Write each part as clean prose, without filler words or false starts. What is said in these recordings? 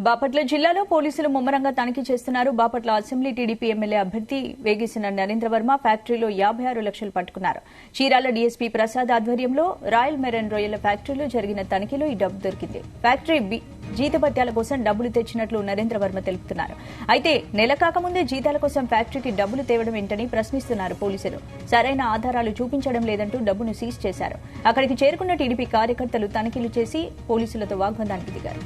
బాపట్ల జిల్లాలో పోలీసులు ముమ్మరంగా తనిఖీ చేస్తున్నారు. బాపట్ల అసెంబ్లీ టీడీపీ ఎమ్మెల్యే అభ్యర్థి వేగేసిన నరేంద్ర వర్మ ఫ్యాక్టరీలో 56 లక్షలు పట్టుకున్నారు. చీరాల డీఎస్పీ ప్రసాద్ ఆధ్వర్యంలో రాయల్ మెరైన్ రొయ్యల ఫ్యాక్టరీలో జరిగిన తనిఖీలో ఈ డబ్బు దొరికింది. ఫ్యాక్టరీ జీతభత్యాల కోసం డబ్బులు తెచ్చినట్లు నరేంద్ర వర్మ తెలుపుతున్నారు. అయితే నెల కాకముందే జీతాల కోసం ఫ్యాక్టరీకి డబ్బులు తేవడం ఏంటని ప్రశ్నిస్తున్నారు పోలీసులు. సరైన ఆధారాలు చూపించడం లేదంటూ డబ్బును సీజ్ చేశారు. అక్కడికి చేరుకున్న టీడీపీ కార్యకర్తలు తనిఖీలు చేసి పోలీసులతో వాగ్వాదానికి దిగారు.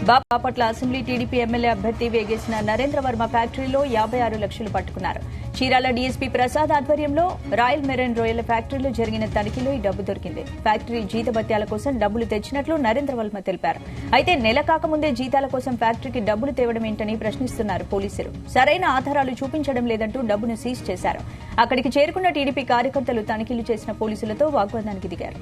బాపట్ల అసెంబ్లీ టీడీపీ ఎమ్మెల్యే అభ్యర్థి వేగేసిన నరేంద్ర వర్మ ఫ్యాక్టరీలో 56 లక్షలు పట్టుకున్నారు. చీరాల డీఎస్పీ ప్రసాద్ ఆధ్వర్యంలో రాయల్ మెరైన్ రొయ్యల ఫ్యాక్టరీలో జరిగిన తనిఖీలో ఈ డబ్బు దొరికింది. ఫ్యాక్టరీ జీతభత్యాల కోసం డబ్బులు తెచ్చినట్లు నరేంద్ర వర్మ తెలిపారు. అయితే నెల కాకముందే జీతాల కోసం ఫ్యాక్టరీకి డబ్బులు తేవడం ఏంటని ప్రశ్నిస్తున్నారు పోలీసులు. సరైన ఆధారాలు చూపించడం లేదంటూ డబ్బును సీజ్ చేశారు. అక్కడికి చేరుకున్న టీడీపీ కార్యకర్తలు తనిఖీలు చేసిన పోలీసులతో వాగ్వాదానికి దిగారు.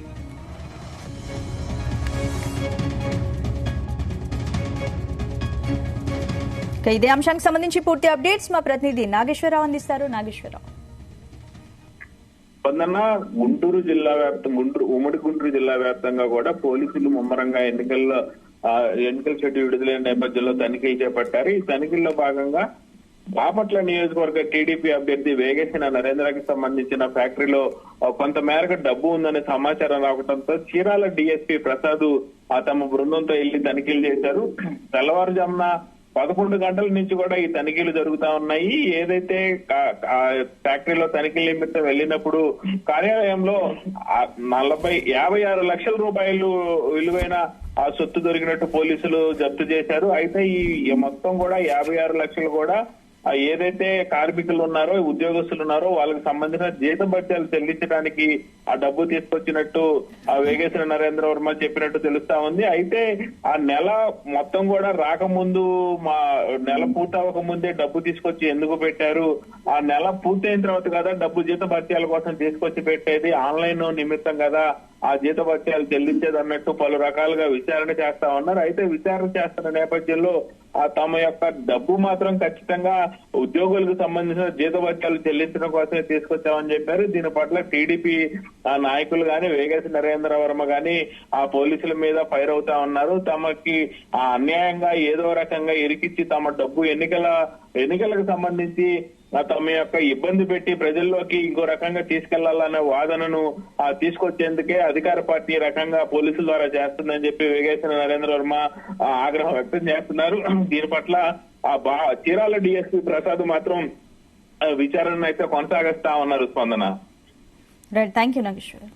ఇదే అంశానికి సంబంధించి పూర్తి అప్డేట్స్ మా ప్రతినిధి నాగేశ్వరరావు అందిస్తారు. నాగేశ్వరరావు, గుంటూరు జిల్లా ఉమ్మడి గుంటూరు జిల్లా వ్యాప్తంగా కూడా పోలీసులు ముమ్మరంగా ఎన్నికల షెడ్యూల్ విడుదలైన నేపథ్యంలో తనిఖీలు చేపట్టారు. ఈ తనిఖీల్లో భాగంగా బాపట్ల నియోజకవర్గ టీడీపీ అభ్యర్థి వేగేసిన నరేంద్రకి సంబంధించిన ఫ్యాక్టరీలో కొంత మేరకు డబ్బు ఉందనే సమాచారం రావడంతో చీరాల డీఎస్పీ ప్రసాద్ తమ బృందంతో వెళ్లి తనిఖీలు చేశారు. తెల్లవారుజామున 11 గంటల నుంచి కూడా ఈ తనిఖీలు జరుగుతా ఉన్నాయి. ఏదైతే ఫ్యాక్టరీలో తనిఖీల నిమిత్తం వెళ్ళినప్పుడు కార్యాలయంలో 56 లక్షల రూపాయలు విలువైన ఆ సొత్తు దొరికినట్టు పోలీసులు జప్తు చేశారు. అయితే ఈ మొత్తం కూడా 56 లక్షలు కూడా ఏదైతే కార్మికులు ఉన్నారో, ఉద్యోగస్తులు ఉన్నారో వాళ్ళకి సంబంధించిన జీతభత్యాలు చెల్లించడానికి ఆ డబ్బు తీసుకొచ్చినట్టు వేగేసిన నరేంద్ర వర్మ చెప్పినట్టు తెలుస్తా ఉంది. అయితే ఆ నెల మొత్తం కూడా రాకముందు, మా నెల పూర్తవక ముందే డబ్బు తీసుకొచ్చి ఎందుకు పెట్టారు, ఆ నెల పూర్తయిన తర్వాత కదా డబ్బు జీతభత్యాల కోసం తీసుకొచ్చి పెట్టేది, ఆన్లైన్ నిమిత్తం కదా ఆ జీతభత్యాలు చెల్లించేది అన్నట్టు పలు రకాలుగా విచారణ చేస్తా ఉన్నారు. అయితే విచారణ చేస్తున్న నేపథ్యంలో తమ యొక్క డబ్బు మాత్రం ఖచ్చితంగా ఉద్యోగులకు సంబంధించిన జీతభత్యాలు చెల్లించడం కోసమే తీసుకొచ్చామని చెప్పారు. దీని పట్ల టీడీపీ నాయకులు గాని, వేగేసి నరేంద్ర వర్మ గాని ఆ పోలీసుల మీద ఫైర్ అవుతా ఉన్నారు. తమకి అన్యాయంగా ఏదో రకంగా ఇరికిచ్చి తమ డబ్బు ఎన్నికలకు సంబంధించి తమ యొక్క ఇబ్బంది పెట్టి ప్రజల్లోకి ఇంకో రకంగా తీసుకెళ్లాలనే వాదనను తీసుకొచ్చేందుకే అధికార పార్టీ రకంగా పోలీసుల ద్వారా చేస్తుందని చెప్పి వేగేసిన నరేంద్ర వర్మ ఆగ్రహం వ్యక్తం చేస్తున్నారు. దీని పట్ల చీరాల డీఎస్పీ ప్రసాద్ మాత్రం విచారణ అయితే కొనసాగిస్తా ఉన్నారు. స్పందన. Right, thank you Nageshwar.